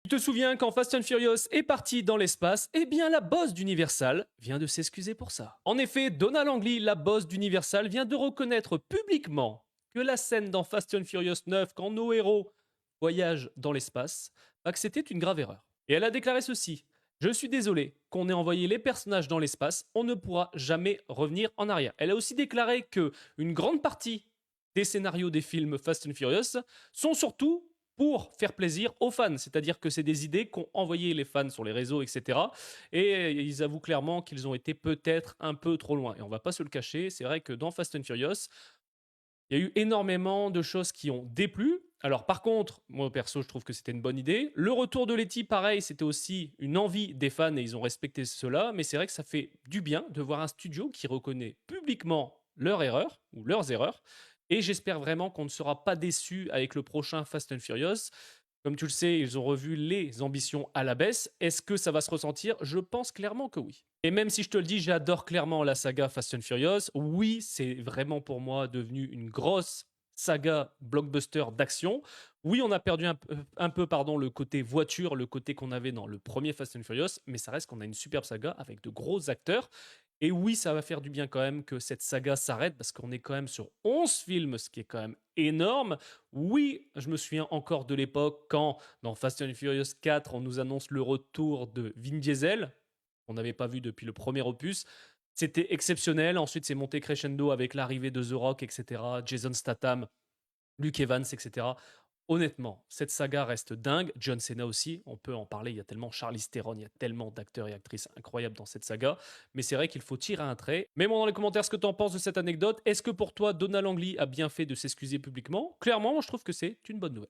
Tu te souviens quand Fast and Furious est parti dans l'espace, eh bien la boss d'Universal vient de s'excuser pour ça. En effet, Donna Langley, la boss d'Universal, vient de reconnaître publiquement que la scène dans Fast and Furious 9, quand nos héros voyagent dans l'espace, que c'était une grave erreur. Et elle a déclaré ceci: je suis désolé qu'on ait envoyé les personnages dans l'espace, on ne pourra jamais revenir en arrière. Elle a aussi déclaré que une grande partie des scénarios des films Fast and Furious sont surtout pour faire plaisir aux fans, c'est-à-dire que c'est des idées qu'ont envoyées les fans sur les réseaux, etc. Et ils avouent clairement qu'ils ont été peut-être un peu trop loin. Et on va pas se le cacher, c'est vrai que dans Fast and Furious, il y a eu énormément de choses qui ont déplu. Alors par contre, moi perso, je trouve que c'était une bonne idée. Le retour de Letty, pareil, c'était aussi une envie des fans et ils ont respecté cela. Mais c'est vrai que ça fait du bien de voir un studio qui reconnaît publiquement leur erreur ou leurs erreurs. Et j'espère vraiment qu'on ne sera pas déçu avec le prochain Fast and Furious. Comme tu le sais, ils ont revu les ambitions à la baisse. Est-ce que ça va se ressentir? Je pense clairement que oui. Et même si je te le dis, j'adore clairement la saga Fast and Furious. Oui, c'est vraiment pour moi devenu une grosse saga blockbuster d'action. Oui, on a perdu pardon, le côté voiture, le côté qu'on avait dans le premier Fast and Furious, mais ça reste qu'on a une superbe saga avec de gros acteurs. Et oui, ça va faire du bien quand même que cette saga s'arrête parce qu'on est quand même sur 11 films, ce qui est quand même énorme. Oui, je me souviens encore de l'époque quand, dans Fast and Furious 4, on nous annonce le retour de Vin Diesel, qu'on n'avait pas vu depuis le premier opus. C'était exceptionnel. Ensuite, c'est monté crescendo avec l'arrivée de The Rock, etc., Jason Statham, Luke Evans, etc. Honnêtement, cette saga reste dingue. John Cena aussi, on peut en parler. Il y a tellement Charlize Theron, il y a tellement d'acteurs et actrices incroyables dans cette saga. Mais c'est vrai qu'il faut tirer un trait. Mets-moi dans les commentaires ce que tu en penses de cette anecdote. Est-ce que pour toi, Donna Langley a bien fait de s'excuser publiquement? Clairement, moi, je trouve que c'est une bonne nouvelle.